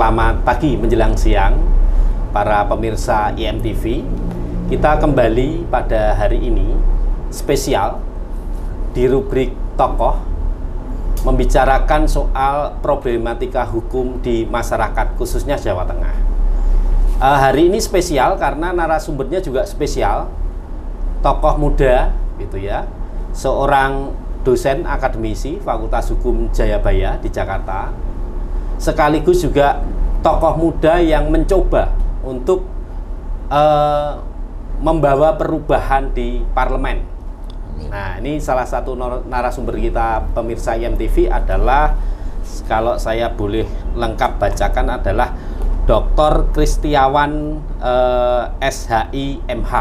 Selamat pagi menjelang siang para pemirsa IMTV. Kita kembali pada hari ini spesial di rubrik tokoh, membicarakan soal problematika hukum di masyarakat khususnya Jawa Tengah. Hari ini spesial karena narasumbernya juga spesial, tokoh muda gitu ya, seorang dosen akademisi Fakultas Hukum Jayabaya di Jakarta, sekaligus juga tokoh muda yang mencoba untuk membawa perubahan di parlemen. Nah, ini salah satu narasumber kita pemirsa IMTV adalah, kalau saya boleh lengkap bacakan, adalah Dr. Kristiawan SHI MH,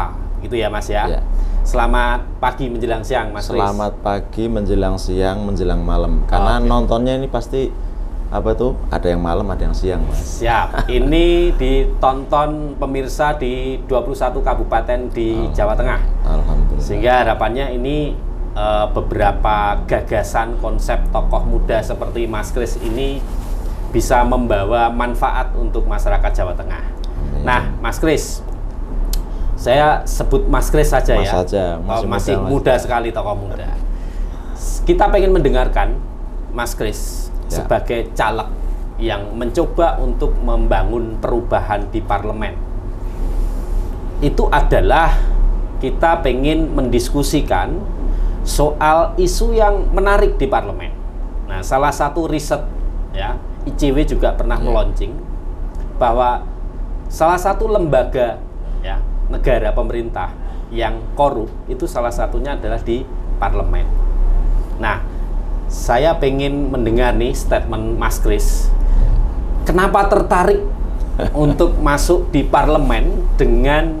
gitu ya Mas ya. Ya. Selamat pagi menjelang siang Mas Kris. Selamat pagi menjelang siang menjelang malam. Karena nontonnya ini pasti apa tuh? Ada yang malam, ada yang siang, Mas. Siap. Ini ditonton pemirsa di 21 kabupaten di Jawa Tengah. Alhamdulillah. Sehingga harapannya ini beberapa gagasan konsep tokoh muda seperti Mas Kris ini bisa membawa manfaat untuk masyarakat Jawa Tengah. Amin. Nah, Mas Kris, saya sebut Mas Kris saja Mas ya. saja, masih muda sekali, tokoh muda. Kita pengen mendengarkan Mas Kris sebagai caleg yang mencoba untuk membangun perubahan di parlemen. Itu adalah kita pengen mendiskusikan soal isu yang menarik di parlemen. Nah, salah satu riset ya, ICW juga pernah meluncing bahwa salah satu lembaga ya, negara pemerintah yang korup itu salah satunya adalah di parlemen. Nah, saya pengen mendengar nih statement Mas Kris. Kenapa tertarik untuk masuk di parlemen dengan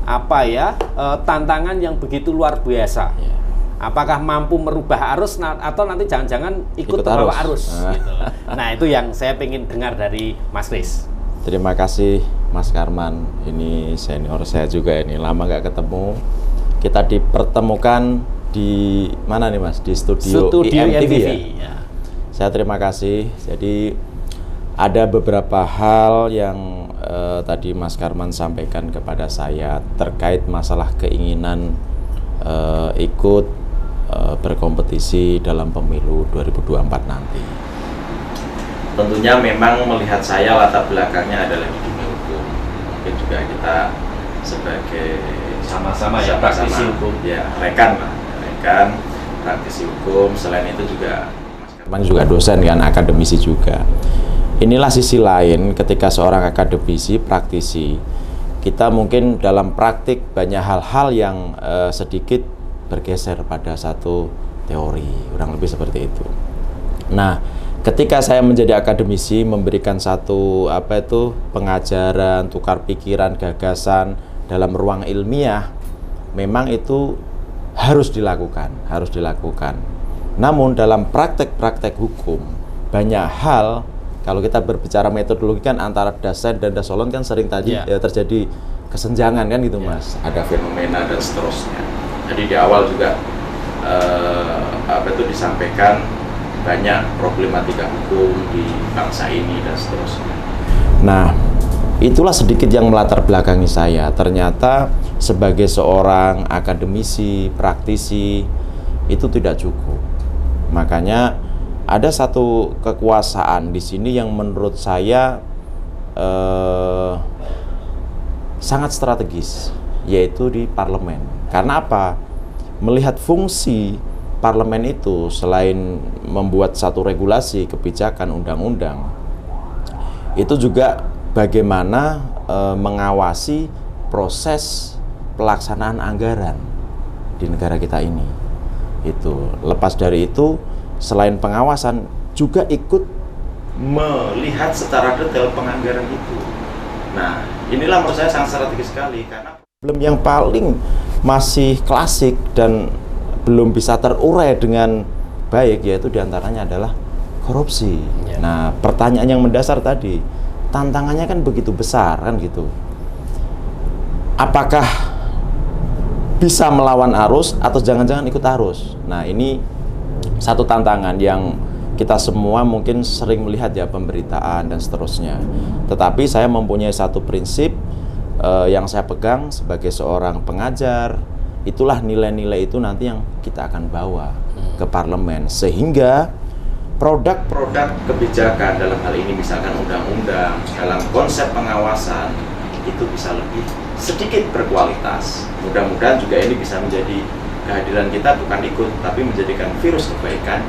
apa ya, tantangan yang begitu luar biasa? Apakah mampu merubah arus atau nanti jangan-jangan ikut terbawa arus? Gitu. Nah, itu yang saya pengen dengar dari Mas Kris. Terima kasih Mas Karman. Ini senior saya juga, ini lama nggak ketemu. Kita dipertemukan di mana nih Mas? Di studio IMTV ya? Saya terima kasih. Jadi ada beberapa hal yang tadi Mas Karman sampaikan kepada saya terkait masalah keinginan ikut berkompetisi dalam pemilu 2024 nanti. Tentunya memang melihat saya latar belakangnya adalah di dunia hukum. Mungkin juga kita sebagai sama-sama ya praktisi hukum, ya rekan praktisi hukum. Selain itu juga Mas Karman juga dosen kan, akademisi juga. Inilah sisi lain ketika seorang akademisi, praktisi, kita mungkin dalam praktik banyak hal-hal yang sedikit bergeser pada satu teori, kurang lebih seperti itu. Nah, ketika saya menjadi akademisi, memberikan satu pengajaran, tukar pikiran, gagasan dalam ruang ilmiah, memang itu harus dilakukan. Namun dalam praktek-praktek hukum, banyak hal, kalau kita berbicara metodologi kan antara dasen dan dasolon kan sering terjadi kesenjangan kan gitu Mas. Ada fenomena dan seterusnya. Jadi di awal juga disampaikan banyak problematika hukum di bangsa ini dan seterusnya. Nah, itulah sedikit yang melatar belakangi saya. Ternyata sebagai seorang akademisi, praktisi, itu tidak cukup. Makanya ada satu kekuasaan di sini yang menurut saya sangat strategis, yaitu di parlemen. Karena apa? Melihat fungsi parlemen itu selain membuat satu regulasi, kebijakan, undang-undang, itu juga bagaimana mengawasi proses pelaksanaan anggaran di negara kita ini. Itu lepas dari itu, selain pengawasan juga ikut melihat secara detail penganggaran itu. Nah, inilah menurut saya sangat strategis sekali karena problem yang paling masih klasik dan belum bisa terurai dengan baik, yaitu diantaranya adalah korupsi. Nah, pertanyaan yang mendasar tadi, tantangannya kan begitu besar kan gitu. Apakah bisa melawan arus atau jangan-jangan ikut arus? Nah, ini satu tantangan yang kita semua mungkin sering melihat ya pemberitaan dan seterusnya. Tetapi saya mempunyai satu prinsip yang saya pegang sebagai seorang pengajar, itulah nilai-nilai itu nanti yang kita akan bawa ke parlemen, sehingga produk-produk kebijakan dalam hal ini misalkan undang-undang, dalam konsep pengawasan itu bisa lebih sedikit berkualitas. Mudah-mudahan juga ini bisa menjadi kehadiran kita bukan ikut, tapi menjadikan virus kebaikan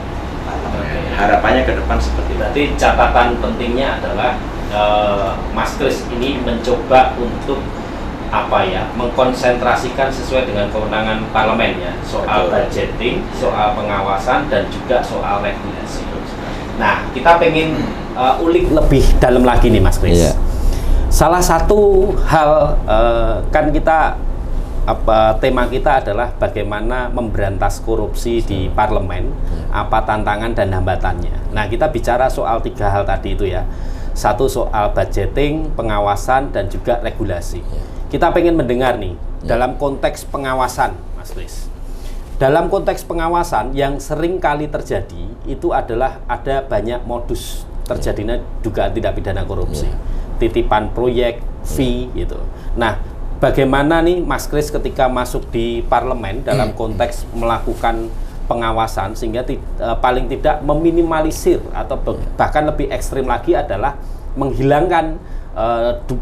parlemen. Harapannya ke depan seperti itu. Berarti catatan pentingnya adalah Mas Kris ini mencoba untuk mengkonsentrasikan sesuai dengan kewenangan parlemen ya, soal budgeting, soal pengawasan, dan juga soal regulasi. Nah, kita pengen ulik lebih dalam lagi nih Mas Kris. Salah satu hal kan kita tema kita adalah bagaimana memberantas korupsi di parlemen, apa tantangan dan hambatannya. Nah, kita bicara soal 3 hal tadi itu ya. Satu soal budgeting, pengawasan, dan juga regulasi. Kita pengen mendengar nih, dalam konteks pengawasan, Mas Kris. Dalam konteks pengawasan yang sering kali terjadi, itu adalah ada banyak modus terjadinya dugaan tindak pidana korupsi. Titipan proyek, fee, gitu. Nah, bagaimana nih Mas Kris ketika masuk di parlemen dalam konteks melakukan pengawasan sehingga paling tidak meminimalisir atau bahkan lebih ekstrim lagi adalah menghilangkan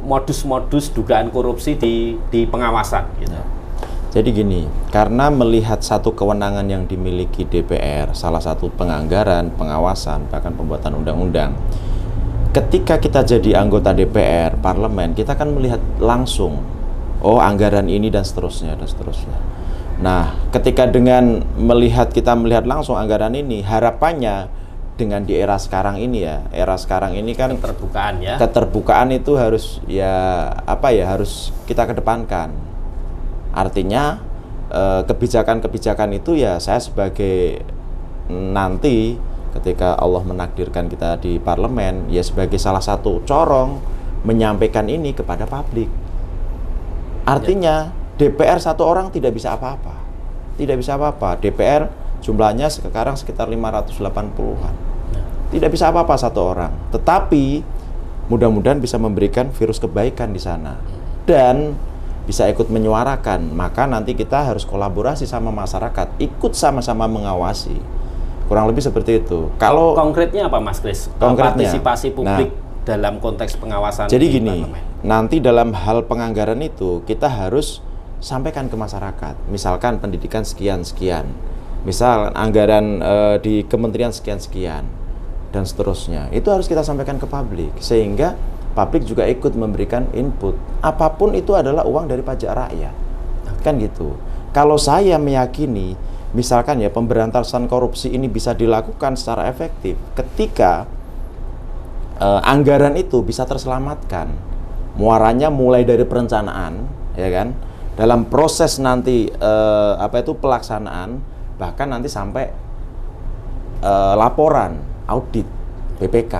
modus-modus dugaan korupsi di pengawasan gitu. Jadi gini, karena melihat satu kewenangan yang dimiliki DPR, salah satu penganggaran, pengawasan, bahkan pembuatan undang-undang. Ketika kita jadi anggota DPR, parlemen, kita kan melihat langsung, oh anggaran ini dan seterusnya dan seterusnya. Nah, ketika kita melihat langsung anggaran ini, harapannya dengan di era sekarang ini ya, kan keterbukaan ya. Keterbukaan itu harus harus kita kedepankan. Artinya kebijakan-kebijakan itu ya saya sebagai nanti ketika Allah menakdirkan kita di parlemen ya sebagai salah satu corong menyampaikan ini kepada publik. Artinya DPR satu orang tidak bisa apa-apa. Tidak bisa apa-apa. DPR jumlahnya sekarang sekitar 580-an. Tidak bisa apa-apa satu orang. Tetapi mudah-mudahan bisa memberikan virus kebaikan di sana. Dan bisa ikut menyuarakan. Maka nanti kita harus kolaborasi sama masyarakat, ikut sama-sama mengawasi. Kurang lebih seperti itu. Kalau konkretnya apa Mas Kris? Partisipasi publik dalam konteks pengawasan. Jadi gini, nanti dalam hal penganggaran itu kita harus sampaikan ke masyarakat. Misalkan pendidikan sekian-sekian, misal anggaran di kementerian sekian-sekian, dan seterusnya. Itu harus kita sampaikan ke publik, sehingga publik juga ikut memberikan input. Apapun itu adalah uang dari pajak rakyat, kan gitu. Kalau saya meyakini, misalkan ya pemberantasan korupsi ini bisa dilakukan secara efektif ketika anggaran itu bisa terselamatkan. Muaranya mulai dari perencanaan, ya kan? Dalam proses nanti pelaksanaan, bahkan nanti sampai laporan audit BPK.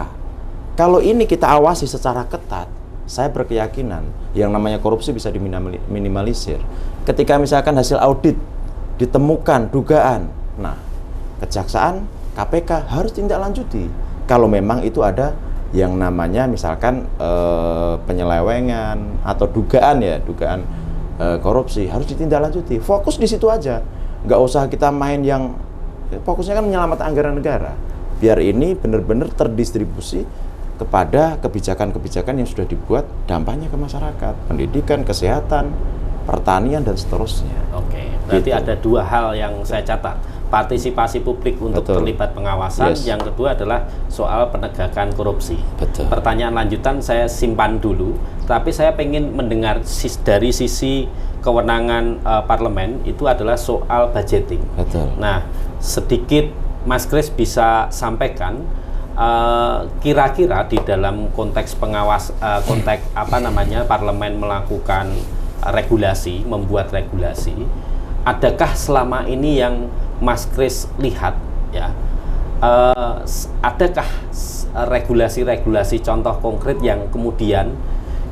Kalau ini kita awasi secara ketat, saya berkeyakinan yang namanya korupsi bisa diminimalisir. Ketika misalkan hasil audit ditemukan dugaan, nah kejaksaan, KPK harus tindak lanjuti. Kalau memang itu ada yang namanya misalkan penyelewengan atau dugaan korupsi, harus ditindaklanjuti. Fokus di situ aja, nggak usah kita main yang fokusnya kan menyelamatkan anggaran negara. Biar ini benar-benar terdistribusi kepada kebijakan-kebijakan yang sudah dibuat, dampaknya ke masyarakat, pendidikan, kesehatan, pertanian, dan seterusnya. Oke, berarti gitu. Ada 2 hal yang saya catat. Partisipasi publik untuk terlibat pengawasan, yang kedua adalah soal penegakan korupsi. Pertanyaan lanjutan saya simpan dulu, tapi saya ingin mendengar dari sisi kewenangan parlemen itu adalah soal budgeting. Nah, sedikit Mas Kris bisa sampaikan kira-kira di dalam konteks parlemen melakukan regulasi, membuat regulasi, adakah selama ini yang Mas Kris lihat ya, adakah regulasi-regulasi contoh konkret yang kemudian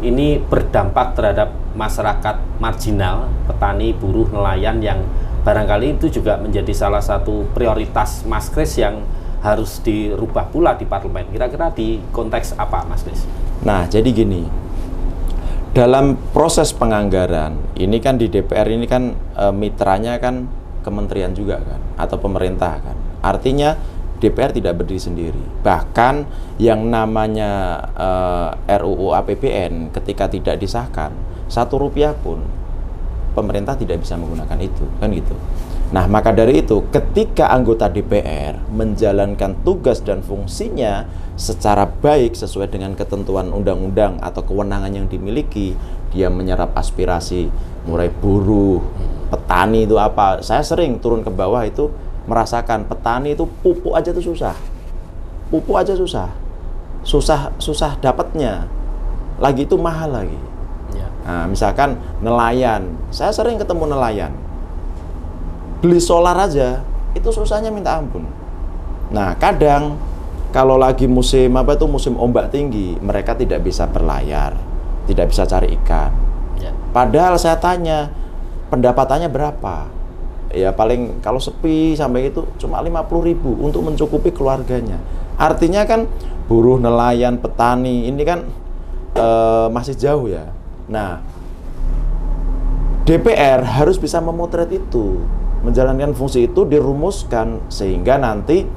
ini berdampak terhadap masyarakat marginal, petani, buruh, nelayan yang barangkali itu juga menjadi salah satu prioritas Mas Kris yang harus dirubah pula di parlemen. Kira-kira di konteks apa, Mas Kris? Nah, jadi gini, dalam proses penganggaran ini kan di DPR ini kan mitranya kan kementerian juga kan, atau pemerintah kan. Artinya DPR tidak berdiri sendiri. Bahkan yang namanya RUU APBN ketika tidak disahkan, Rp1 pun pemerintah tidak bisa menggunakan itu, kan gitu. Nah, maka dari itu ketika anggota DPR menjalankan tugas dan fungsinya secara baik sesuai dengan ketentuan undang-undang atau kewenangan yang dimiliki, dia menyerap aspirasi mulai buruh, petani itu apa. Saya sering turun ke bawah itu merasakan petani itu pupuk aja tuh susah. Pupuk aja susah. Susah dapatnya. Lagi itu mahal lagi. Ya. Nah, misalkan nelayan. Saya sering ketemu nelayan. Beli solar aja itu susahnya minta ampun. Nah, kadang kalau lagi musim musim ombak tinggi, mereka tidak bisa berlayar, tidak bisa cari ikan. Ya. Padahal saya tanya, pendapatannya berapa? Ya paling kalau sepi sampai itu cuma 50.000 untuk mencukupi keluarganya. Artinya kan buruh, nelayan, petani ini kan masih jauh ya. Nah, DPR harus bisa memotret itu, menjalankan fungsi itu, dirumuskan sehingga nanti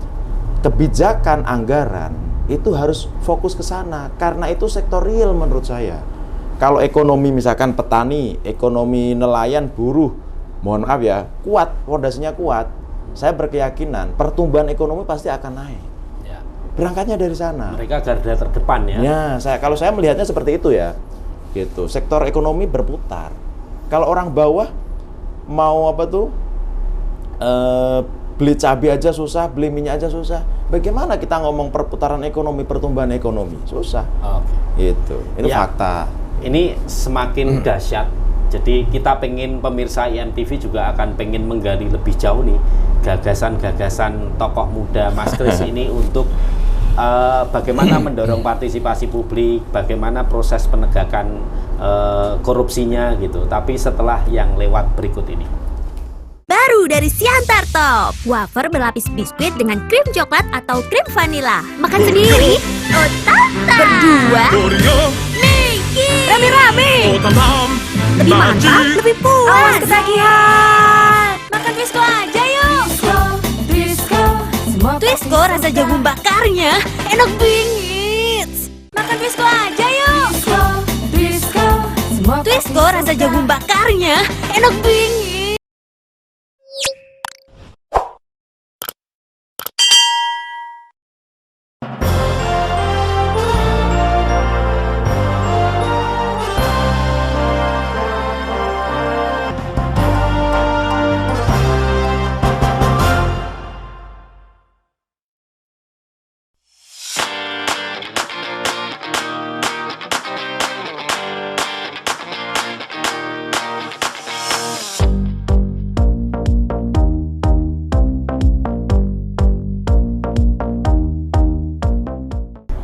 kebijakan anggaran itu harus fokus ke sana, karena itu sektor real menurut saya. Kalau ekonomi misalkan petani, ekonomi nelayan, buruh, mohon maaf ya, kuat, fondasinya kuat, saya berkeyakinan pertumbuhan ekonomi pasti akan naik. Ya. Berangkatnya dari sana. Mereka garda terdepan ya. Ya, kalau saya melihatnya seperti itu ya. Gitu. Sektor ekonomi berputar. Kalau orang bawah mau beli cabai aja susah, beli minyak aja susah. Bagaimana kita ngomong perputaran ekonomi, pertumbuhan ekonomi? Susah. Oke. Gitu. Ini Ya. fakta. Ini semakin dahsyat. Jadi kita pengen pemirsa IMTV juga akan pengen menggali lebih jauh nih gagasan-gagasan tokoh muda Mas Kris ini untuk bagaimana mendorong partisipasi publik, bagaimana proses penegakan korupsinya gitu. Tapi setelah yang lewat berikut ini. Baru dari Siantar Top, wafer berlapis biskuit dengan krim coklat atau krim vanila. Makan sendiri, oh tata. Berdua, Niki. Rame-rame, lebih mantap, lebih puas. Awas ketagihan. Makan Twisco aja yuk. Twisco rasa jagung bakarnya enak bingit. Makan Twisco aja yuk. Twisco rasa jagung bakarnya enak bingit.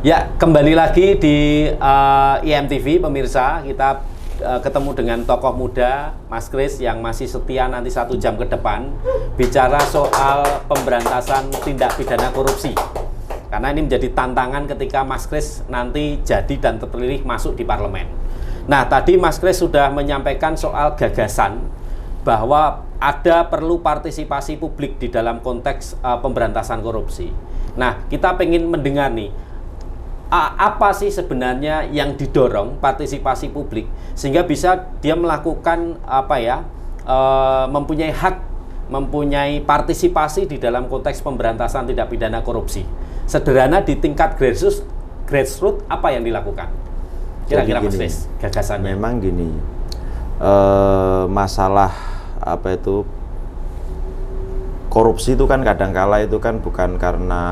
Ya, kembali lagi di IMTV pemirsa. Kita ketemu dengan tokoh muda Mas Kris yang masih setia nanti 1 jam ke depan bicara soal pemberantasan tindak pidana korupsi. Karena ini menjadi tantangan ketika Mas Kris nanti jadi dan terpilih masuk di parlemen. Nah, tadi Mas Kris sudah menyampaikan soal gagasan bahwa ada perlu partisipasi publik di dalam konteks pemberantasan korupsi. Nah, kita pengen mendengar nih, apa sih sebenarnya yang didorong partisipasi publik sehingga bisa dia melakukan mempunyai hak, mempunyai partisipasi di dalam konteks pemberantasan tindak pidana korupsi. Sederhana di tingkat grassroots apa yang dilakukan? Kira-kira Mas Kris, gagasannya. Memang gini, masalah korupsi itu kan kadangkala itu kan bukan karena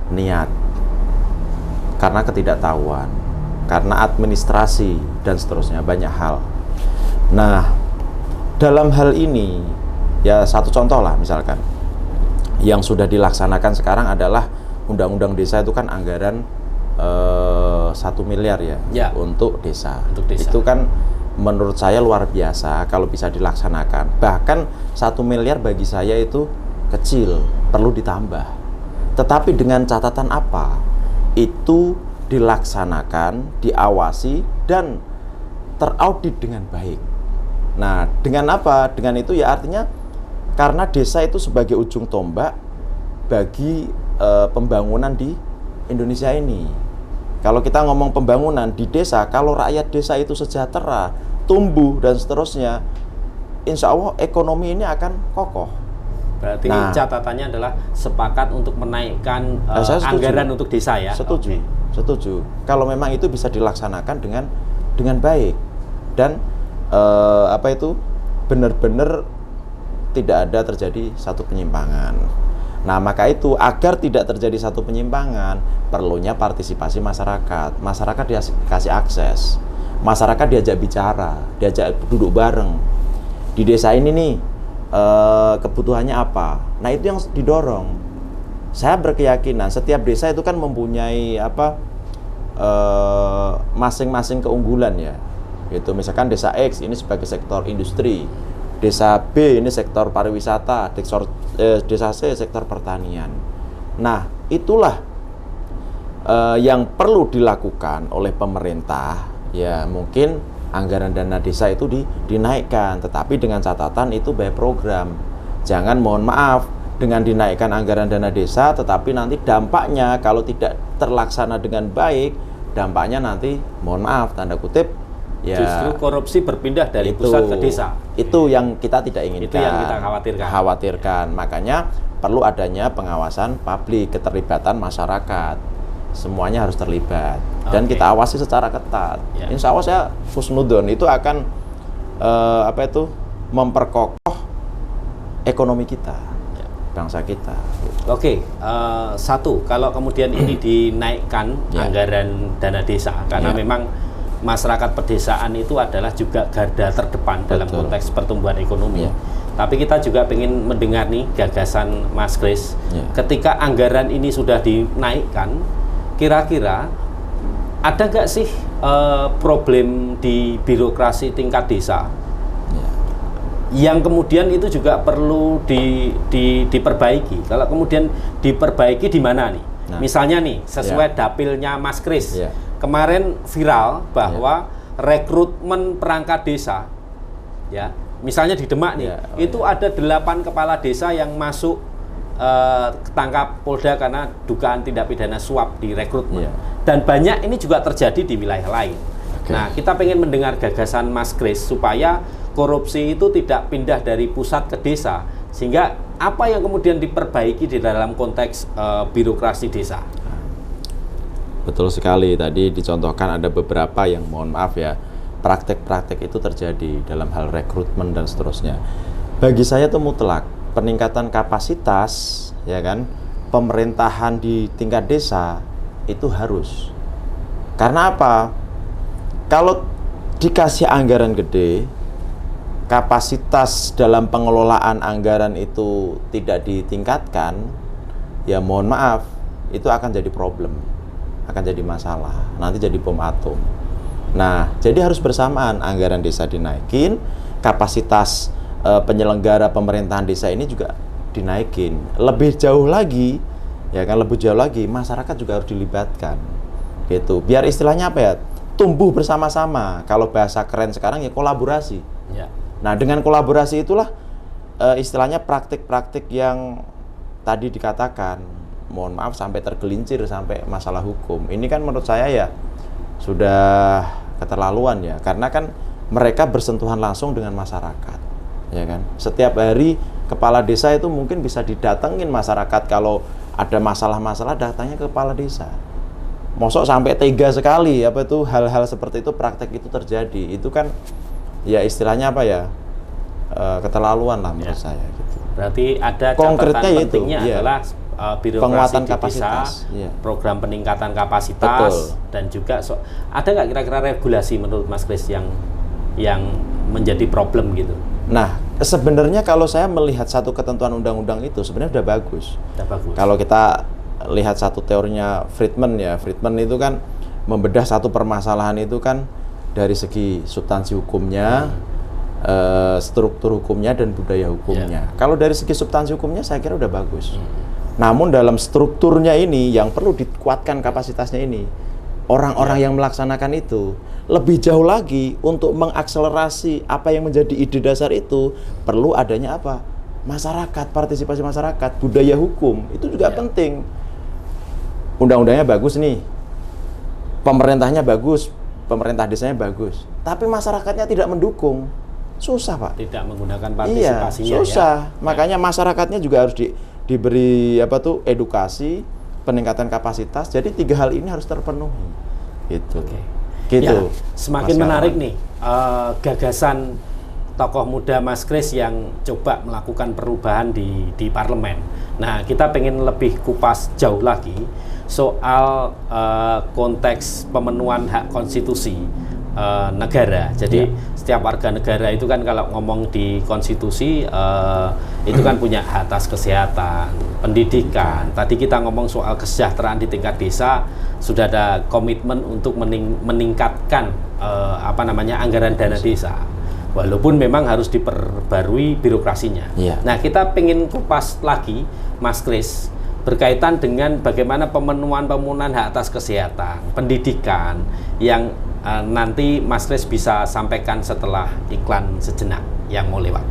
niat, karena ketidaktahuan, karena administrasi dan seterusnya, banyak hal. Nah, dalam hal ini ya satu contoh lah, misalkan yang sudah dilaksanakan sekarang adalah undang-undang desa itu kan anggaran 1 miliar ya, untuk desa. Itu kan menurut saya luar biasa kalau bisa dilaksanakan. Bahkan 1 miliar bagi saya itu kecil, perlu ditambah. Tetapi dengan catatan apa? Itu dilaksanakan, diawasi, dan teraudit dengan baik. Nah, dengan apa? Dengan itu ya artinya karena desa itu sebagai ujung tombak bagi pembangunan di Indonesia ini. Kalau kita ngomong pembangunan di desa, kalau rakyat desa itu sejahtera, tumbuh dan seterusnya, insya Allah ekonomi ini akan kokoh. Berarti catatannya adalah sepakat untuk menaikkan anggaran untuk desa ya? Setuju, setuju. Kalau memang itu bisa dilaksanakan dengan baik dan benar-benar tidak ada terjadi satu penyimpangan. Nah, maka itu agar tidak terjadi satu penyimpangan, perlunya partisipasi masyarakat. Masyarakat dikasih akses, masyarakat diajak bicara, diajak duduk bareng. Di desa ini nih kebutuhannya apa? Nah, itu yang didorong. Saya berkeyakinan setiap desa itu kan mempunyai masing-masing keunggulan ya. Gitu, misalkan desa X ini sebagai sektor industri, desa B ini sektor pariwisata, desa C sektor pertanian. Nah, itulah yang perlu dilakukan oleh pemerintah. Ya, mungkin anggaran dana desa itu dinaikkan, tetapi dengan catatan itu by program. Jangan, mohon maaf, dengan dinaikkan anggaran dana desa, tetapi nanti dampaknya kalau tidak terlaksana dengan baik, dampaknya nanti, mohon maaf, tanda kutip, ya, justru korupsi berpindah dari pusat ke desa. Itu yang kita tidak inginkan. Itu yang kita khawatirkan. Makanya perlu adanya pengawasan publik, keterlibatan masyarakat. Semuanya harus terlibat dan kita awasi secara ketat. Ya. Insya Allah saya husnudon itu akan memperkokoh ekonomi kita, bangsa kita. Satu, kalau kemudian ini dinaikkan anggaran dana desa, karena memang masyarakat pedesaan itu adalah juga garda terdepan dalam konteks pertumbuhan ekonomi. Tapi kita juga ingin mendengar nih gagasan Mas Kris. Ketika anggaran ini sudah dinaikkan, kira-kira ada nggak sih problem di birokrasi tingkat desa yang kemudian itu juga perlu diperbaiki? Kalau kemudian diperbaiki di mana nih? Misalnya nih, sesuai dapilnya Mas Kris. Kemarin viral bahwa rekrutmen perangkat desa, ya, misalnya di Demak nih, itu ada 8 kepala desa yang masuk ketangkap Polda karena dugaan tindak pidana suap di rekrutmen. Dan banyak ini juga terjadi di wilayah lain. Nah, kita pengen mendengar gagasan Mas Kris supaya korupsi itu tidak pindah dari pusat ke desa, sehingga apa yang kemudian diperbaiki di dalam konteks birokrasi desa. Betul sekali, tadi dicontohkan ada beberapa yang mohon maaf ya, praktek-praktek itu terjadi dalam hal rekrutmen dan seterusnya. Bagi saya itu mutlak peningkatan kapasitas, ya kan, pemerintahan di tingkat desa itu harus. Karena apa? Kalau dikasih anggaran gede, kapasitas dalam pengelolaan anggaran itu tidak ditingkatkan, ya mohon maaf, itu akan jadi problem. Akan jadi masalah, nanti jadi bom atom. Nah, jadi harus bersamaan anggaran desa dinaikin, kapasitas penyelenggara pemerintahan desa ini juga dinaikin. Lebih jauh lagi, ya kan, lebih jauh lagi masyarakat juga harus dilibatkan. Gitu. Biar istilahnya apa ya? Tumbuh bersama-sama. Kalau bahasa keren sekarang ya kolaborasi. Nah, dengan kolaborasi itulah istilahnya praktik-praktik yang tadi dikatakan, mohon maaf, sampai tergelincir sampai masalah hukum. Ini kan menurut saya ya sudah keterlaluan ya, karena kan mereka bersentuhan langsung dengan masyarakat, ya kan. Setiap hari kepala desa itu mungkin bisa didatengin masyarakat kalau ada masalah-masalah, datangnya ke kepala desa. Mosok sampai tega sekali hal-hal seperti itu, praktek itu terjadi. Itu kan ya istilahnya apa ya, keterlaluan lah menurut saya gitu. Berarti ada catatan pentingnya adalah birokrasi di desa, program peningkatan kapasitas, dan juga ada nggak kira-kira regulasi menurut Mas Kris yang menjadi problem gitu? Nah, sebenarnya kalau saya melihat satu ketentuan undang-undang itu sebenarnya udah bagus. Kalau kita lihat satu teorinya Friedman ya, Friedman itu kan membedah satu permasalahan itu kan dari segi substansi hukumnya, struktur hukumnya, dan budaya hukumnya. Kalau dari segi substansi hukumnya saya kira udah bagus. Namun dalam strukturnya ini yang perlu dikuatkan kapasitasnya ini, orang-orang yang melaksanakan itu lebih jauh lagi untuk mengakselerasi apa yang menjadi ide dasar itu, perlu adanya apa? Masyarakat, partisipasi masyarakat, budaya hukum, itu juga penting. Undang-undangnya bagus nih, pemerintahnya bagus, pemerintah desanya bagus, tapi masyarakatnya tidak mendukung, susah Pak. Tidak menggunakan partisipasinya. Iya, susah. Makanya masyarakatnya juga harus diberi edukasi, peningkatan kapasitas. Jadi 3 hal ini harus terpenuhi. Gitu. Gitu. Ya, semakin menarik nih gagasan tokoh muda Mas Kris yang coba melakukan perubahan di parlemen. Nah, kita pengen lebih kupas jauh lagi soal konteks pemenuhan hak konstitusi negara. Jadi setiap warga negara itu kan kalau ngomong di konstitusi itu kan punya hak atas kesehatan, pendidikan. Tadi kita ngomong soal kesejahteraan di tingkat desa, sudah ada komitmen untuk meningkatkan anggaran dana desa. Walaupun memang harus diperbarui birokrasinya. Nah, kita pengen kupas lagi, Mas Kris, berkaitan dengan bagaimana pemenuhan hak atas kesehatan, pendidikan yang nanti Mas Kris bisa sampaikan setelah iklan sejenak yang mau lewat.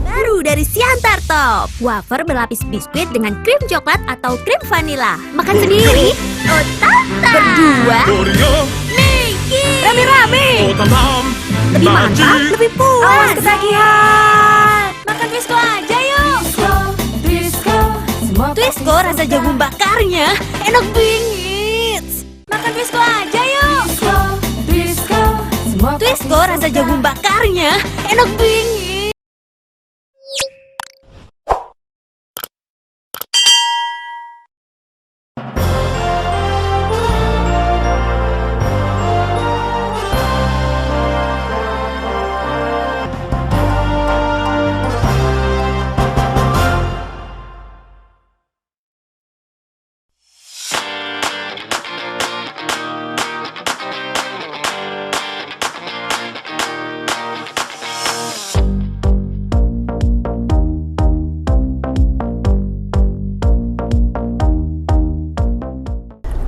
Baru dari Siantar Top, wafer berlapis biskuit dengan krim coklat atau krim vanila. Makan sendiri, Otata. Berdua, Niki. Rame-rame, lebih mantap, lebih puas. Awas ketagihan. Makan Twisco aja yuk. Twisco rasa jagung bakarnya enak bingit. Makan Twisco aja yuk. Twisco rasa jagung bakarnya enak bingit.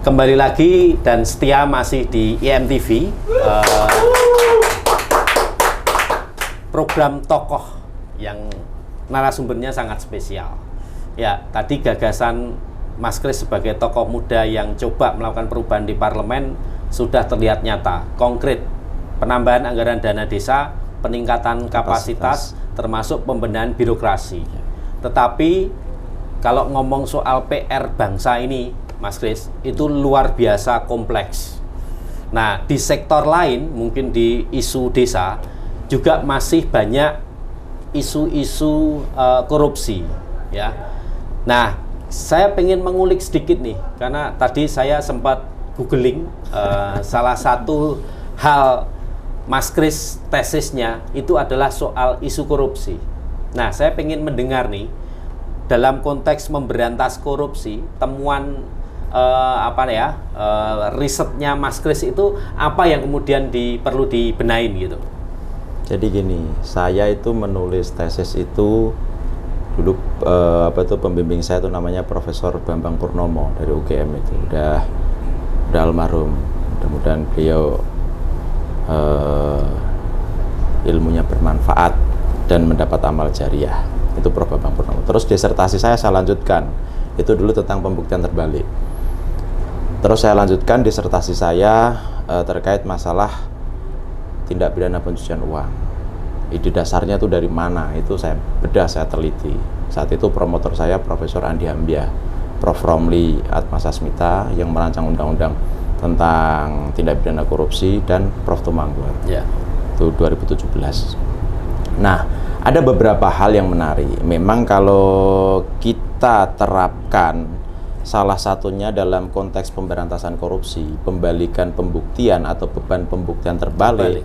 Kembali lagi dan setia masih di IMTV. Program tokoh yang narasumbernya sangat spesial. Ya, tadi gagasan Mas Kris sebagai tokoh muda yang coba melakukan perubahan di parlemen sudah terlihat nyata, konkret. Penambahan anggaran dana desa, peningkatan kapasitas, termasuk pembenahan birokrasi. Tetapi kalau ngomong soal PR bangsa ini, Mas Kris, itu luar biasa kompleks. Nah, di sektor lain, mungkin di isu desa, juga masih banyak isu-isu korupsi, ya. Nah, saya pengen mengulik sedikit nih, karena tadi saya sempat googling salah satu hal Mas Kris tesisnya itu adalah soal isu korupsi. Nah, saya pengen mendengar nih, dalam konteks memberantas korupsi, temuan risetnya Mas Kris itu apa yang kemudian perlu dibenahin gitu? Jadi gini, saya itu menulis tesis itu dulu pembimbing saya itu namanya Profesor Bambang Purnomo dari UGM itu udah almarhum. Mudah-mudahan beliau ilmunya bermanfaat dan mendapat amal jariah. Itu Prof Bambang Purnomo. Terus disertasi saya lanjutkan. Itu dulu tentang pembuktian terbalik. Terus saya lanjutkan disertasi saya terkait masalah tindak pidana pencucian uang. Ide dasarnya itu dari mana? Itu saya bedah, saya teliti. Saat itu promotor saya Profesor Andi Hambiah, Prof Romli Atmasasmita yang merancang undang-undang tentang tindak pidana korupsi, dan Prof Tumanggur. Itu 2017. Nah, ada beberapa hal yang menarik. Memang kalau kita terapkan, salah satunya dalam konteks pemberantasan korupsi, pembalikan pembuktian atau beban pembuktian terbalik,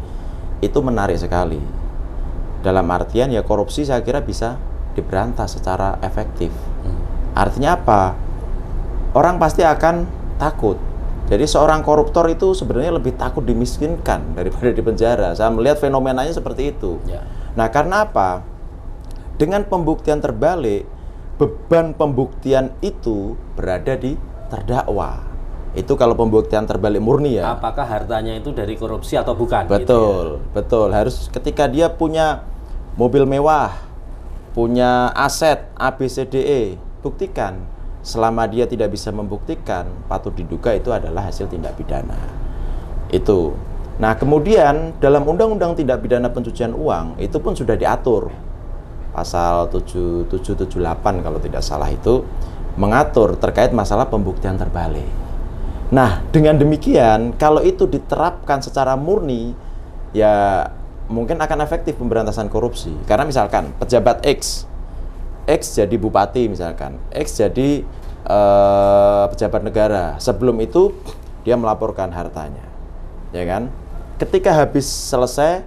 itu menarik sekali. Dalam artian ya korupsi saya kira bisa diberantas secara efektif. Artinya apa? Orang pasti akan takut. Jadi seorang koruptor itu sebenarnya lebih takut dimiskinkan daripada di penjara. Saya melihat fenomenanya seperti itu. Nah, karena apa? Dengan pembuktian terbalik, beban pembuktian itu berada di terdakwa. Itu kalau pembuktian terbalik murni ya. Apakah hartanya itu dari korupsi atau bukan? Betul, gitu ya? betul. Harus ketika dia punya mobil mewah, punya aset ABCDE, buktikan. Selama dia tidak bisa membuktikan, patut diduga itu adalah hasil tindak pidana. Itu. Nah, kemudian dalam Undang-Undang Tindak Pidana Pencucian Uang itu pun sudah diatur. Pasal 7778 kalau tidak salah itu mengatur terkait masalah pembuktian terbalik. Nah, dengan demikian, kalau itu diterapkan secara murni, ya mungkin akan efektif pemberantasan korupsi. Karena misalkan pejabat X jadi bupati misalkan, X jadi pejabat negara. Sebelum itu dia melaporkan hartanya, ya kan? Ketika habis selesai,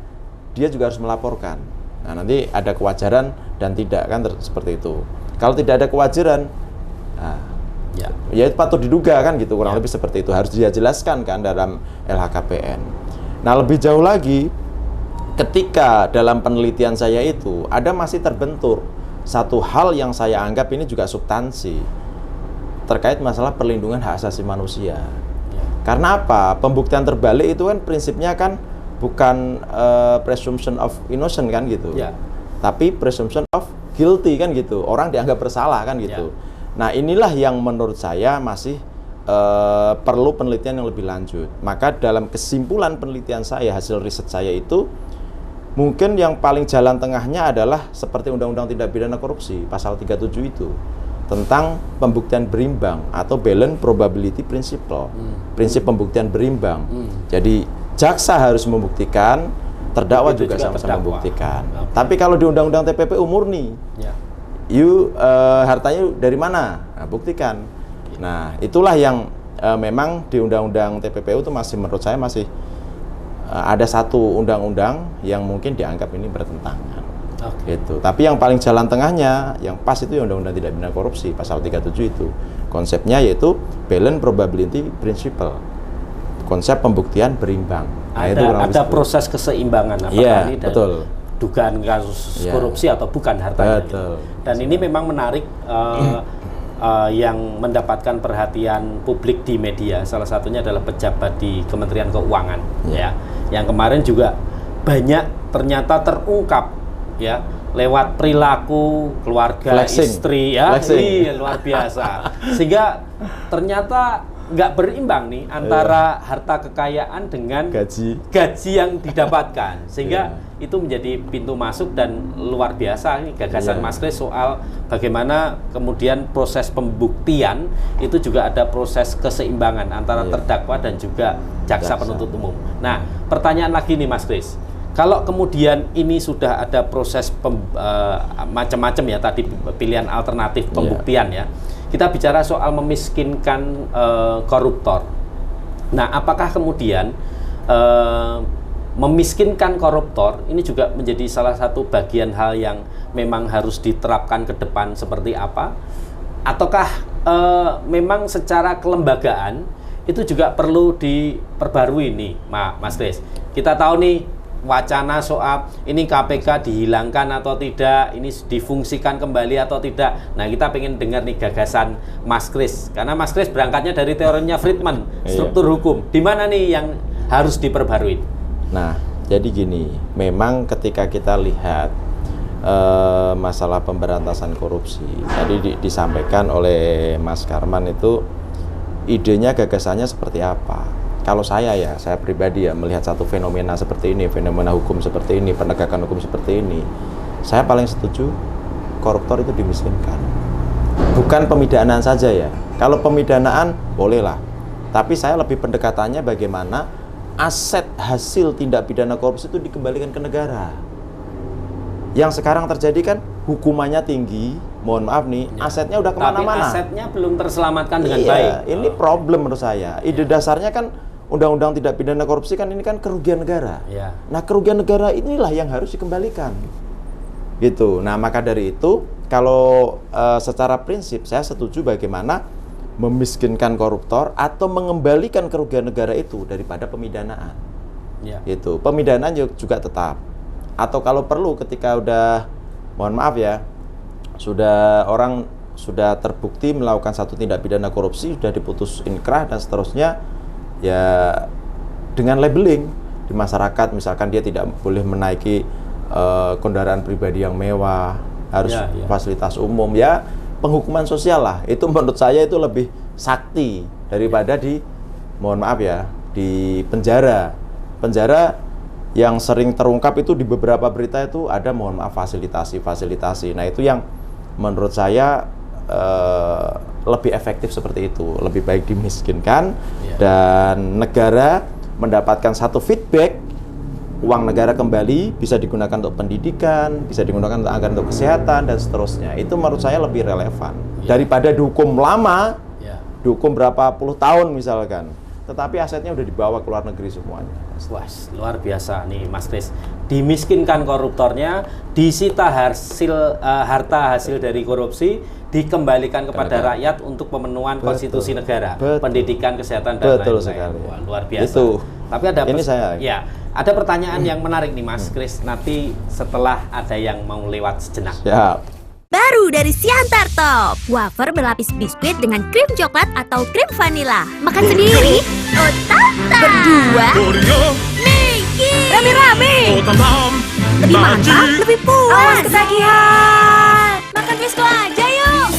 dia juga harus melaporkan. Nah, nanti ada kewajaran dan tidak kan seperti itu. Kalau tidak ada kewajaran, nah, ya itu patut diduga kan gitu, kurang lebih seperti itu. Harus dia jelaskan kan dalam LHKPN. Nah, lebih jauh lagi, ketika dalam penelitian saya itu ada masih terbentur satu hal yang saya anggap ini juga substansi terkait masalah perlindungan hak asasi manusia. Karena apa? Pembuktian terbalik itu kan prinsipnya kan bukan presumption of innocent kan gitu, tapi presumption of guilty kan gitu. Orang dianggap bersalah kan gitu. Nah, inilah yang menurut saya masih perlu penelitian yang lebih lanjut. Maka dalam kesimpulan penelitian saya, hasil riset saya itu, mungkin yang paling jalan tengahnya adalah seperti Undang-Undang Tindak Pidana Korupsi, pasal 37 itu, tentang pembuktian berimbang atau balance probability principle, prinsip pembuktian berimbang. Jadi, jaksa harus membuktikan, terdakwa juga sama-sama membuktikan. Tapi kalau di Undang-Undang TPPU murni, hartanya dari mana? Nah, buktikan. Nah, itulah yang memang di Undang-Undang TPPU itu masih menurut saya masih ada satu undang-undang yang mungkin dianggap ini bertentangan. Gitu. Tapi yang paling jalan tengahnya, yang pas itu Undang-Undang Tindak Pidana Korupsi pasal 37 itu. Konsepnya yaitu balance probability principle. Konsep pembuktian berimbang. Nah, ada proses keseimbangan apakah ini betul. Dugaan kasus korupsi atau bukan hartanya. Gitu. Dan ini memang menarik yang mendapatkan perhatian publik di media. Salah satunya adalah pejabat di Kementerian Keuangan, yang kemarin juga banyak ternyata terungkap, lewat perilaku keluarga, istri, iya, luar biasa. Sehingga ternyata nggak berimbang nih antara harta kekayaan dengan gaji yang didapatkan, sehingga itu menjadi pintu masuk. Dan luar biasa ini gagasan Mas Kris soal bagaimana kemudian proses pembuktian itu juga ada proses keseimbangan antara terdakwa dan juga jaksa penuntut umum. Nah, pertanyaan lagi nih Mas Kris, kalau kemudian ini sudah ada proses macam-macam ya tadi pilihan alternatif pembuktian kita bicara soal memiskinkan koruptor. Nah, apakah kemudian memiskinkan koruptor ini juga menjadi salah satu bagian hal yang memang harus diterapkan ke depan seperti apa? Ataukah memang secara kelembagaan itu juga perlu diperbarui nih, Mas Kris? Kita tahu nih wacana soal ini KPK dihilangkan atau tidak, ini difungsikan kembali atau tidak. Nah, kita pengen dengar nih gagasan Mas Kris, karena Mas Kris berangkatnya dari teorinya Friedman, struktur hukum. Di mana nih yang harus diperbarui? Nah, jadi gini, memang ketika kita lihat masalah pemberantasan korupsi, tadi disampaikan oleh Mas Karman itu idenya, gagasannya seperti apa? Kalau saya pribadi melihat satu fenomena seperti ini, fenomena hukum seperti ini, penegakan hukum seperti ini, saya paling setuju koruptor itu dimiskinkan. Bukan pemidanaan saja ya. Kalau pemidanaan bolehlah. Tapi saya lebih pendekatannya bagaimana aset hasil tindak pidana korupsi itu dikembalikan ke negara. Yang sekarang terjadi kan hukumannya tinggi, mohon maaf nih, asetnya udah kemana-mana. Tapi asetnya belum terselamatkan dengan baik. Ini problem menurut saya. Ide dasarnya kan Undang-Undang Tindak Pidana Korupsi kan ini kan kerugian negara. Nah, kerugian negara inilah yang harus dikembalikan. Gitu. Nah, maka dari itu kalau secara prinsip saya setuju bagaimana memiskinkan koruptor atau mengembalikan kerugian negara itu daripada pemidanaan. Gitu. Pemidanaan juga tetap. Atau kalau perlu ketika udah, mohon maaf ya, sudah orang sudah terbukti melakukan satu tindak pidana korupsi, sudah diputus inkrah dan seterusnya, ya dengan labeling di masyarakat, misalkan dia tidak boleh menaiki kendaraan pribadi yang mewah, harus fasilitas umum, ya penghukuman sosial lah. Itu menurut saya itu lebih sakti daripada mohon maaf ya, di penjara. Penjara yang sering terungkap itu di beberapa berita itu ada, mohon maaf, fasilitasi. Nah itu yang menurut saya lebih efektif seperti itu. Lebih baik dimiskinkan dan negara mendapatkan satu feedback, uang negara kembali bisa digunakan untuk pendidikan, bisa digunakan untuk anggaran untuk kesehatan dan seterusnya. Itu menurut saya lebih relevan daripada dihukum lama, dihukum berapa puluh tahun misalkan, tetapi asetnya udah dibawa ke luar negeri semuanya. Wah, luar biasa nih Mas Kris. Dimiskinkan koruptornya, disita harta hasil dari korupsi, dikembalikan kepada rakyat untuk pemenuhan konstitusi negara, pendidikan, kesehatan dan lain-lain. Wah, luar biasa. Itu. Tapi ada ada pertanyaan yang menarik nih Mas Kris. Nanti setelah ada yang mau lewat sejenak. Siap. Baru dari Siantar Top, wafer berlapis biskuit dengan krim coklat atau krim vanila. Makan sendiri, Otata. Berdua, Miki. Rame-rame, lebih mantap, lebih puas. Awas ketagihan. Makan Twisco aja yuk.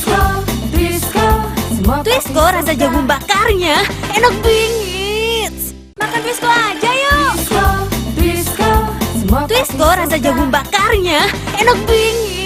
Twisco rasa jagung bakarnya enak bingit. Makan Twisco aja yuk. Twisco rasa jagung bakarnya enak bingit.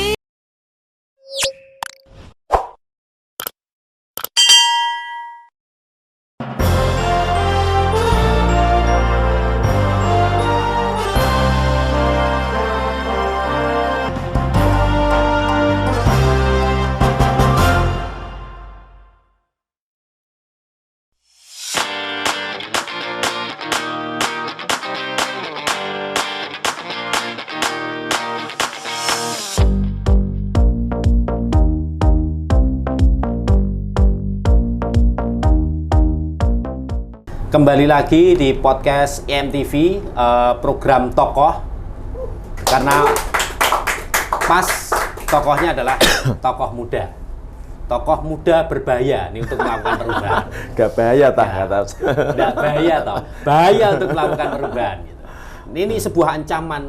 Kembali lagi di podcast EMTV, program tokoh, karena pas tokohnya adalah tokoh muda berbahaya nih untuk melakukan perubahan. Gak bahaya Gak bahaya toh, bahaya untuk melakukan perubahan gitu. Ini sebuah ancaman,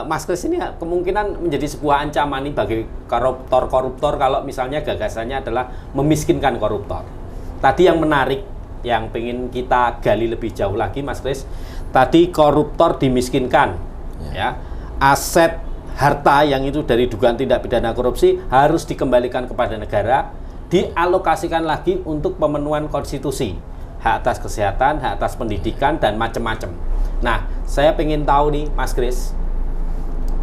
Mas Kris, ini kemungkinan menjadi sebuah ancaman nih bagi koruptor kalau misalnya gagasannya adalah memiskinkan koruptor. Tadi yang menarik, yang pengen kita gali lebih jauh lagi Mas Kris, tadi koruptor dimiskinkan, ya, aset harta yang itu dari dugaan tindak pidana korupsi harus dikembalikan kepada negara, dialokasikan lagi untuk pemenuhan konstitusi, hak atas kesehatan, hak atas pendidikan dan macam-macam. Nah, saya pengen tahu nih Mas Kris,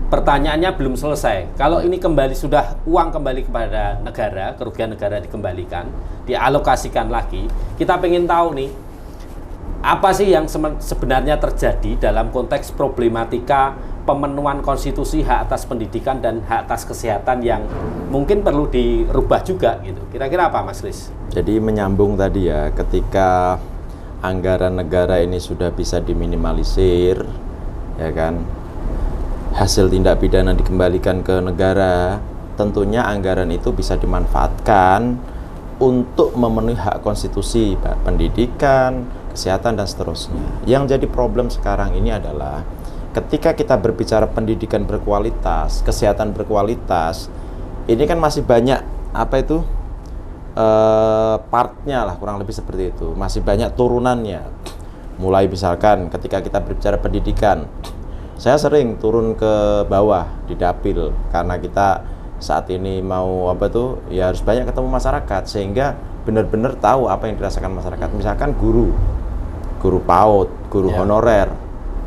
pertanyaannya belum selesai. Kalau ini sudah uang kembali kepada negara, kerugian negara dikembalikan, dialokasikan lagi, kita pengen tahu nih, apa sih yang sebenarnya terjadi dalam konteks problematika pemenuhan konstitusi, hak atas pendidikan dan hak atas kesehatan yang mungkin perlu dirubah juga gitu. Kira-kira apa Mas Kris? Jadi menyambung tadi ya, ketika anggaran negara ini sudah bisa diminimalisir, ya kan, hasil tindak pidana dikembalikan ke negara, tentunya anggaran itu bisa dimanfaatkan untuk memenuhi hak konstitusi, pendidikan, kesehatan, dan seterusnya. Yang jadi problem sekarang ini adalah ketika kita berbicara pendidikan berkualitas, kesehatan berkualitas, ini kan masih banyak partnya lah, kurang lebih seperti itu. Masih banyak turunannya. Mulai misalkan ketika kita berbicara pendidikan, saya sering turun ke bawah di dapil karena kita saat ini mau ya harus banyak ketemu masyarakat sehingga benar-benar tahu apa yang dirasakan masyarakat. Misalkan guru PAUD, guru honorer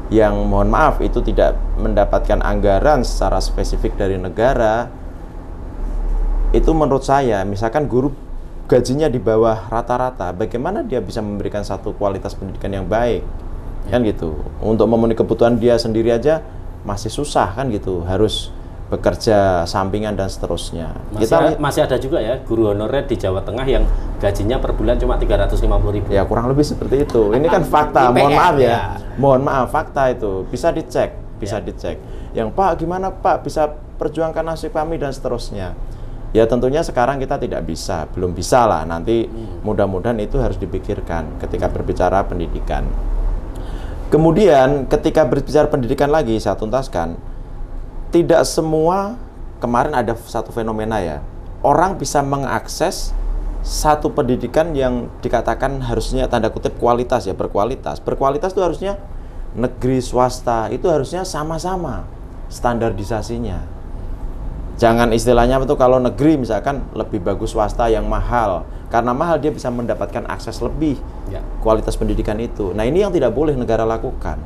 yang mohon maaf itu tidak mendapatkan anggaran secara spesifik dari negara, itu menurut saya, misalkan guru gajinya di bawah rata-rata, bagaimana dia bisa memberikan satu kualitas pendidikan yang baik? Kan gitu. Untuk memenuhi kebutuhan dia sendiri aja masih susah kan gitu, harus bekerja sampingan dan seterusnya. Masih ada juga ya guru honorer di Jawa Tengah yang gajinya per bulan cuma 350.000. Ya kurang lebih seperti itu. Ini kan fakta, mohon maaf ya. Mohon maaf, fakta itu bisa dicek, dicek. Yang Pak gimana Pak bisa perjuangkan nasib kami dan seterusnya. Ya tentunya sekarang kita belum bisa lah. Nanti mudah-mudahan itu harus dipikirkan ketika berbicara pendidikan. Kemudian ketika berbicara pendidikan lagi, saya tuntaskan, tidak semua, kemarin ada satu fenomena ya, orang bisa mengakses satu pendidikan yang dikatakan harusnya tanda kutip kualitas ya, berkualitas. Berkualitas itu harusnya negeri swasta, itu harusnya sama-sama standarisasinya. Jangan istilahnya itu kalau negeri misalkan lebih bagus swasta yang mahal. Karena mahal dia bisa mendapatkan akses lebih kualitas pendidikan itu. Nah ini yang tidak boleh negara lakukan.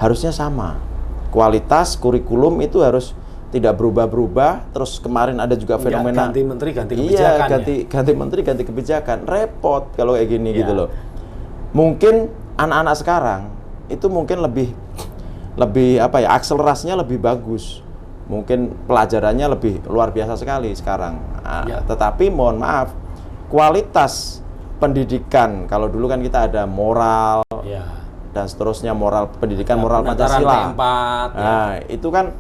Harusnya sama. Kualitas kurikulum itu harus tidak berubah-berubah. Terus kemarin ada juga fenomena ganti menteri, ganti kebijakan. Iya, ganti menteri, ganti kebijakan. Repot kalau kayak gini gitu loh. Mungkin anak-anak sekarang itu mungkin lebih akselerasinya lebih bagus. Mungkin pelajarannya lebih luar biasa sekali sekarang. Tetapi mohon maaf, kualitas pendidikan, kalau dulu kan kita ada moral dan seterusnya, moral pendidikan, moral Pancasila. Itu kan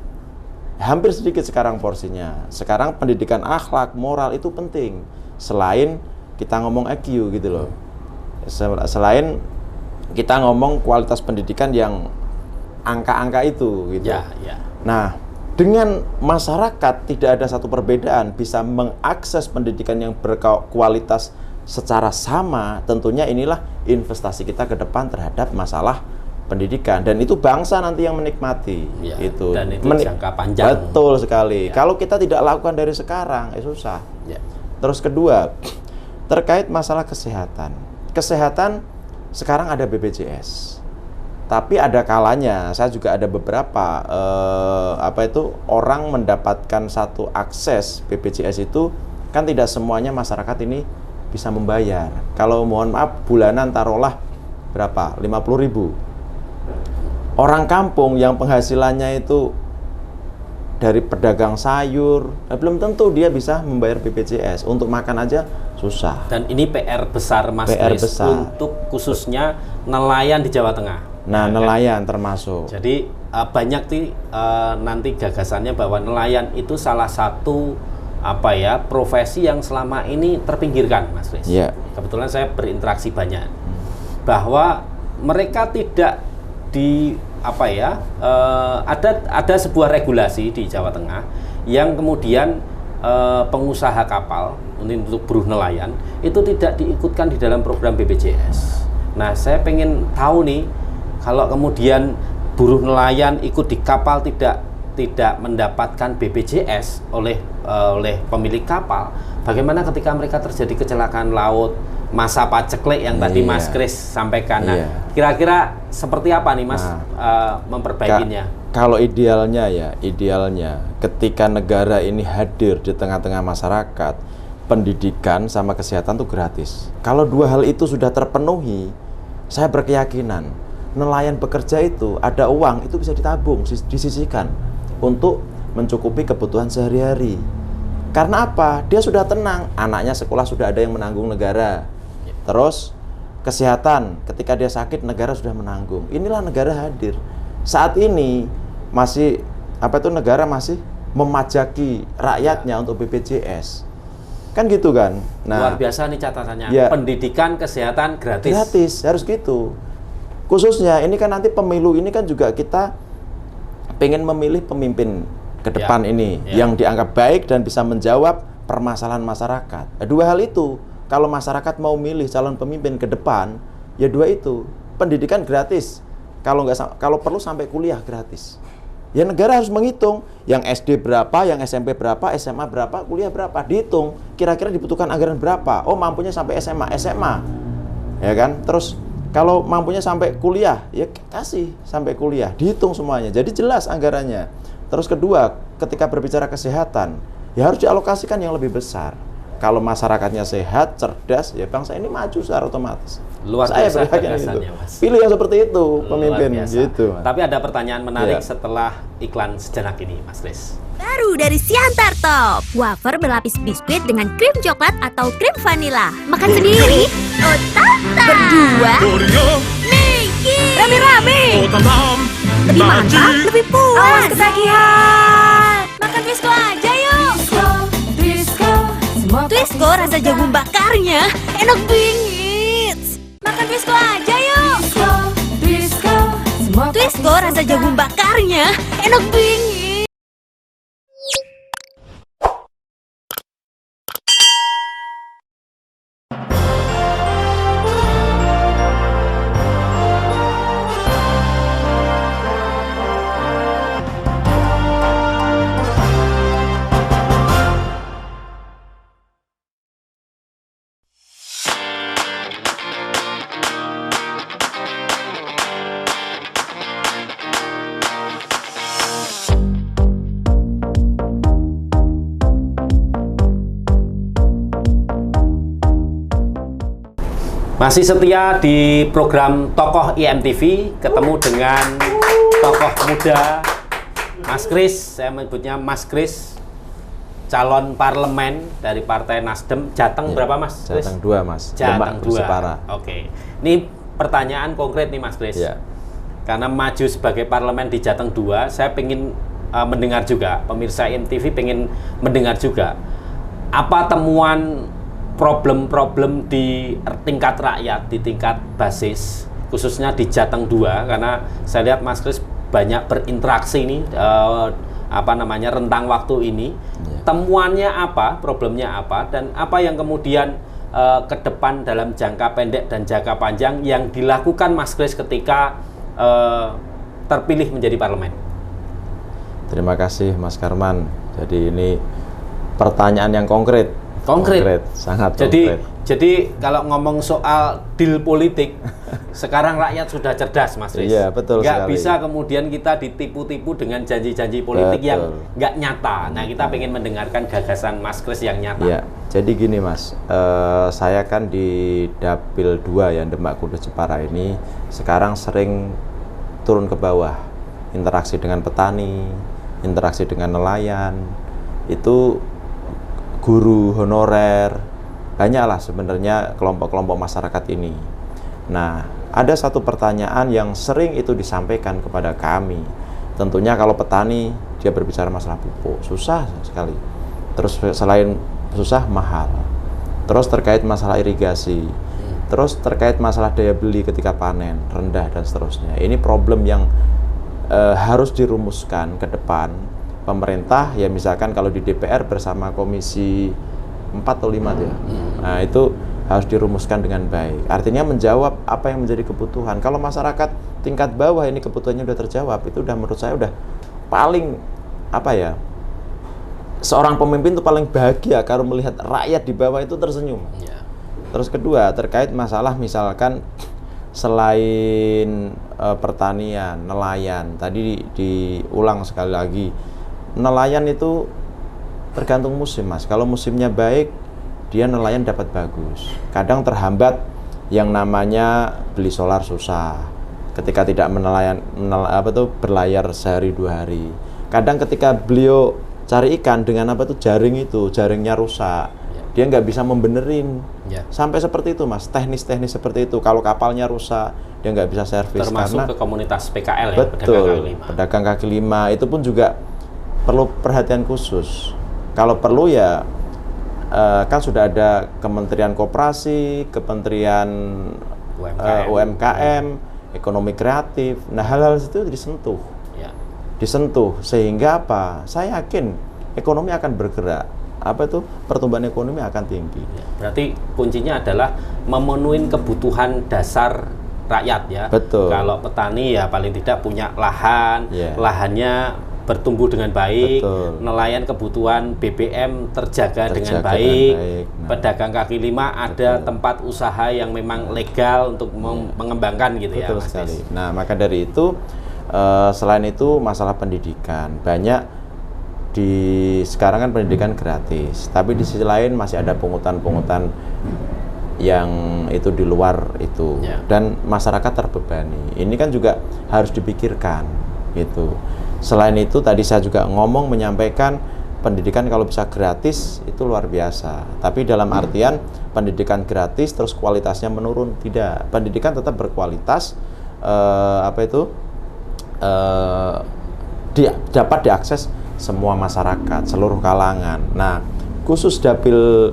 hampir sedikit sekarang porsinya. Sekarang pendidikan akhlak, moral itu penting. Selain kita ngomong IQ gitu loh. Selain kita ngomong kualitas pendidikan yang angka-angka itu gitu. Nah, dengan masyarakat tidak ada satu perbedaan bisa mengakses pendidikan yang berkualitas secara sama, tentunya inilah investasi kita ke depan terhadap masalah pendidikan, dan itu bangsa nanti yang menikmati itu. Dan itu jangka panjang. Betul sekali. Kalau kita tidak lakukan dari sekarang, susah. Terus kedua, terkait masalah kesehatan. Kesehatan sekarang ada BPJS. Tapi ada kalanya, saya juga ada beberapa orang mendapatkan satu akses BPJS itu kan tidak semuanya masyarakat ini bisa membayar. Kalau mohon maaf bulanan taruhlah berapa? 50.000. Orang kampung yang penghasilannya itu dari pedagang sayur, belum tentu dia bisa membayar BPJS. Untuk makan aja susah. Dan ini PR besar Mas Kris untuk khususnya nelayan di Jawa Tengah. Nah, nelayan termasuk. Jadi banyak nanti gagasannya bahwa nelayan itu salah satu profesi yang selama ini terpinggirkan, Mas Kris. Kebetulan saya berinteraksi banyak. Bahwa mereka tidak ada sebuah regulasi di Jawa Tengah yang kemudian pengusaha kapal untuk buruh nelayan itu tidak diikutkan di dalam program BPJS. Nah, saya pengen tahu nih, kalau kemudian buruh nelayan ikut di kapal tidak mendapatkan BPJS oleh pemilik kapal, bagaimana ketika mereka terjadi kecelakaan laut, masa paceklik yang tadi Mas Kris sampaikan? Nah, kira-kira seperti apa nih Mas memperbaikinya? Kalau idealnya ketika negara ini hadir di tengah-tengah masyarakat, pendidikan sama kesehatan itu gratis. Kalau dua hal itu sudah terpenuhi, saya berkeyakinan nelayan bekerja itu ada uang itu bisa ditabung, disisihkan untuk mencukupi kebutuhan sehari-hari. Karena apa? Dia sudah tenang, anaknya sekolah sudah ada yang menanggung negara. Terus kesehatan, ketika dia sakit negara sudah menanggung. Inilah negara hadir. Saat ini negara masih memajaki rakyatnya untuk BPJS. Kan gitu kan? Nah, luar biasa nih catatannya. Pendidikan, kesehatan gratis. Gratis, harus gitu. Khususnya ini kan nanti pemilu ini kan juga kita pengen memilih pemimpin ke depan ini yang dianggap baik dan bisa menjawab permasalahan masyarakat. Dua hal itu, kalau masyarakat mau milih calon pemimpin ke depan, ya dua itu, pendidikan gratis. Kalau perlu sampai kuliah gratis. Ya negara harus menghitung yang SD berapa, yang SMP berapa, SMA berapa, kuliah berapa, dihitung. Kira-kira dibutuhkan anggaran berapa? Oh, mampunya sampai SMA. Ya kan? Terus kalau mampunya sampai kuliah, ya kasih sampai kuliah, dihitung semuanya. Jadi jelas anggarannya. Terus kedua, ketika berbicara kesehatan, ya harus dialokasikan yang lebih besar. Kalau masyarakatnya sehat, cerdas, ya bangsa ini maju secara otomatis. Luar biasa gagasannya, Mas. Pilih yang seperti itu, pemimpin gitu. Mas. Tapi ada pertanyaan menarik setelah iklan sejenak ini, Mas Kris. Baru dari Siantar Top, wafer berlapis biskuit dengan krim coklat atau krim vanila. Makan sendiri, Otata. Berdua, Niki. Rame-rame, lebih mantap, lebih puas. Awas ketagihan. Makan disco aja yuk. Disco. Twisco rasa jagung bakarnya enak bingit. Makan Twisco aja yuk. Twisco rasa jagung bakarnya enak bingit. Masih setia di program Tokoh IMTV, ketemu dengan tokoh muda Mas Kris, saya menyebutnya Mas Kris, calon parlemen dari Partai Nasdem. Jateng Ya, berapa Mas Kris? Jateng 2 Mas. Jateng 2. Jepara. Oke. Ini pertanyaan konkret nih Mas Kris. Ya. Karena maju sebagai parlemen di Jateng 2, saya pengen mendengar juga, pemirsa IMTV pengen mendengar juga apa temuan problem-problem di tingkat rakyat, di tingkat basis, khususnya di Jateng 2, karena saya lihat Mas Kris banyak berinteraksi nih, rentang waktu ini. Ya. Temuannya apa, problemnya apa, dan apa yang kemudian ke depan dalam jangka pendek dan jangka panjang yang dilakukan Mas Kris ketika terpilih menjadi parlemen. Terima kasih Mas Karman. Jadi ini pertanyaan yang konkret. Konkret. Sangat jadi, konkret. Jadi kalau ngomong soal deal politik, sekarang rakyat sudah cerdas, Mas Riz. Iya, betul nggak sekali. bisa kemudian kita ditipu-tipu dengan janji-janji politik Betul. yang nggak nyata. Nah, kita pengen mendengarkan gagasan Mas Kris yang nyata. Ya, jadi gini Mas, saya kan di Dapil 2 ya, Demak Kudus Jepara ini sekarang sering turun ke bawah, interaksi dengan petani, interaksi dengan nelayan, itu guru honorer, banyaklah sebenarnya kelompok-kelompok masyarakat ini. Nah, ada satu pertanyaan yang sering itu disampaikan kepada kami. Tentunya kalau petani, dia berbicara masalah pupuk, susah sekali. Terus selain susah, mahal. Terus terkait masalah irigasi. Terus terkait masalah daya beli ketika panen, rendah dan seterusnya. Ini problem yang harus dirumuskan ke depan. Pemerintah ya misalkan kalau di DPR bersama komisi 4 atau 5 ya. Nah, itu harus dirumuskan dengan baik. Artinya menjawab apa yang menjadi kebutuhan. Kalau masyarakat tingkat bawah ini kebutuhannya udah terjawab, itu udah menurut saya udah paling seorang pemimpin itu paling bahagia kalau melihat rakyat di bawah itu tersenyum. Ya. Terus kedua, terkait masalah misalkan selain pertanian, nelayan, tadi diulang sekali lagi, nelayan itu tergantung musim Mas. Kalau musimnya baik, dia nelayan dapat bagus. Kadang terhambat yang namanya beli solar susah. Ketika tidak berlayar sehari 2 hari. Kadang ketika beliau cari ikan dengan jaringnya rusak. Dia nggak bisa membenerin. Ya. Sampai seperti itu Mas, teknis-teknis seperti itu. Kalau kapalnya rusak, dia nggak bisa servis. Termasuk karena ke komunitas PKL ya, betul, pedagang kaki lima itu pun juga perlu perhatian khusus. Kalau perlu ya kan sudah ada Kementerian Koperasi, Kementerian UMKM, Ekonomi Kreatif. Nah, hal-hal itu disentuh. Ya. Disentuh sehingga apa? Saya yakin ekonomi akan bergerak. Pertumbuhan ekonomi akan tinggi. Ya, berarti kuncinya adalah memenuhi kebutuhan dasar rakyat ya. Betul. Kalau petani ya paling tidak punya lahan, lahannya bertumbuh dengan baik, nelayan kebutuhan BBM terjaga dengan baik, pedagang kaki lima ada tempat usaha yang memang legal untuk mengembangkan gitu. Betul ya. Mas sekali. Kris. Nah, maka dari itu selain itu masalah pendidikan, banyak sekarang kan pendidikan gratis, tapi di sisi lain masih ada pungutan-pungutan yang itu di luar itu, dan masyarakat terbebani. Ini kan juga harus dipikirkan gitu. Selain itu tadi saya juga menyampaikan pendidikan kalau bisa gratis itu luar biasa. Tapi dalam artian pendidikan gratis terus kualitasnya menurun, tidak. Pendidikan tetap berkualitas, dapat diakses semua masyarakat, seluruh kalangan. Nah, khusus Dapil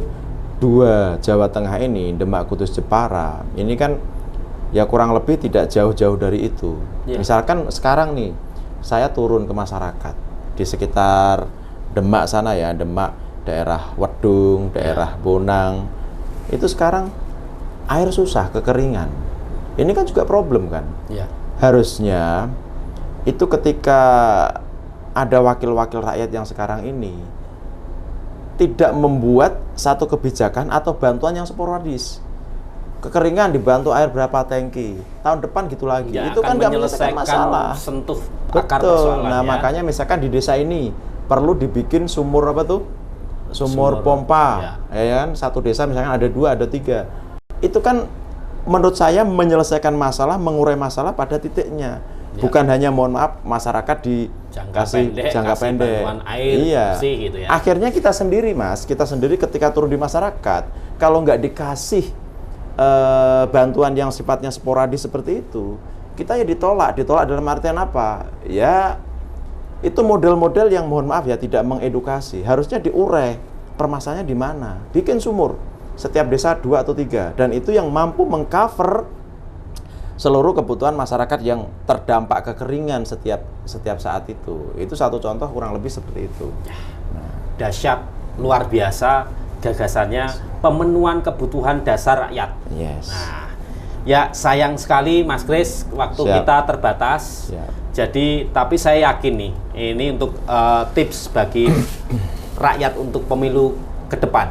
2 Jawa Tengah ini, Demak, Kudus, Jepara, ini kan ya kurang lebih tidak jauh-jauh dari itu. Misalkan sekarang nih, saya turun ke masyarakat di sekitar Demak sana ya, Demak, daerah Wedung, daerah Bonang, itu sekarang air susah, kekeringan. Ini kan juga problem kan. Harusnya itu ketika ada wakil-wakil rakyat yang sekarang ini tidak membuat satu kebijakan atau bantuan yang sporadis. Kekeringan dibantu air berapa tangki, tahun depan gitu lagi. Itu kan nggak menyelesaikan masalah. Sentuh akar persoalannya. Nah, makanya misalkan di desa ini perlu dibikin sumur apa tuh? Sumur pompa. Ya kan? Satu desa misalkan ada 2, ada 3. Itu kan menurut saya menyelesaikan masalah, mengurai masalah pada titiknya. Bukan hanya mohon maaf masyarakat dikasih jangka pendek air bersih gitu ya. Akhirnya kita sendiri Mas, kita sendiri ketika turun di masyarakat, kalau nggak dikasih bantuan yang sifatnya sporadis seperti itu, kita ya ditolak dalam artian apa? Ya itu model-model yang mohon maaf ya tidak mengedukasi. Harusnya diurai permasalahannya di mana. Bikin sumur setiap desa 2 atau 3, dan itu yang mampu mengcover seluruh kebutuhan masyarakat yang terdampak kekeringan setiap saat itu. Itu satu contoh kurang lebih seperti itu. Dahsyat, luar biasa gagasannya, pemenuhan kebutuhan dasar rakyat. Nah, ya sayang sekali Mas Kris, waktu kita terbatas. Jadi, tapi saya yakin nih, ini untuk tips bagi rakyat untuk pemilu ke depan.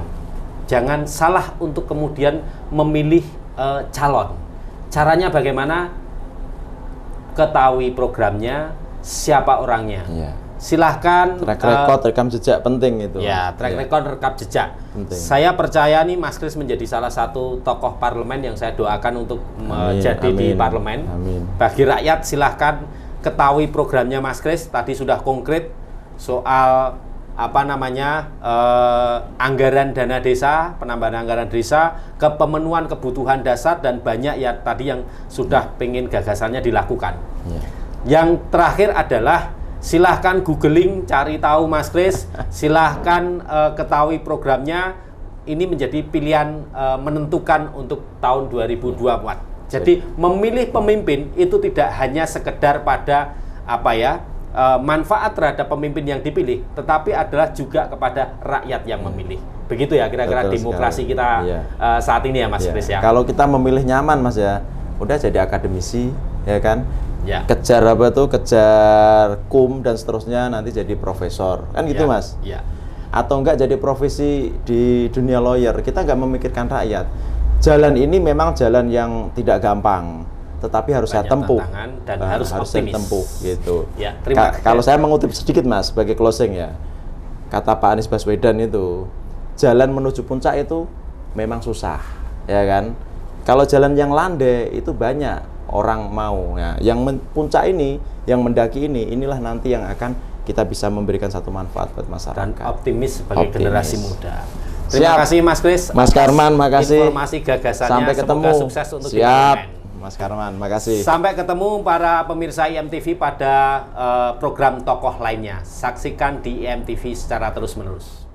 Jangan salah untuk kemudian memilih calon. Caranya bagaimana? Ketahui programnya, siapa orangnya. Silahkan track record, rekam jejak penting itu. Ya, track record, rekam jejak penting. Saya percaya nih Mas Kris menjadi salah satu tokoh parlemen yang saya doakan untuk menjadi di parlemen. Bagi rakyat silahkan ketahui programnya Mas Kris. Tadi sudah konkret soal anggaran dana desa, penambahan anggaran desa, ke pemenuhan kebutuhan dasar, dan banyak ya tadi yang sudah pengen gagasannya dilakukan. Yang terakhir adalah silahkan googling, cari tahu Mas Kris, silahkan ketahui programnya. Ini menjadi pilihan menentukan untuk tahun 2024. Jadi memilih pemimpin itu tidak hanya sekedar pada manfaat terhadap pemimpin yang dipilih, tetapi adalah juga kepada rakyat yang memilih. Begitu ya kira-kira demokrasi kita saat ini ya Mas Kris ya. Kalau kita memilih nyaman Mas ya, udah jadi akademisi ya kan. Kejar kejar kum dan seterusnya, nanti jadi profesor kan gitu Mas. Atau enggak jadi profesi di dunia lawyer, kita enggak memikirkan rakyat. Jalan ini memang jalan yang tidak gampang, tetapi harus saya tempuh dan harus optimis. Tempuh gitu. Kalau saya mengutip sedikit Mas sebagai closing ya, kata Pak Anies Baswedan itu, jalan menuju puncak itu memang susah, ya kan? Kalau jalan yang landai itu banyak orang mau. Ya, yang puncak ini, yang mendaki ini, inilah nanti yang akan kita bisa memberikan satu manfaat buat masyarakat. Dan optimis sebagai generasi muda. Terima kasih Mas Kris. Mas Karman, makasih. Informasi gagasannya. Sampai ketemu. Semoga sukses untuk Mas Karman, makasih. Sampai ketemu para pemirsa IMTV pada program tokoh lainnya. Saksikan di IMTV secara terus-menerus.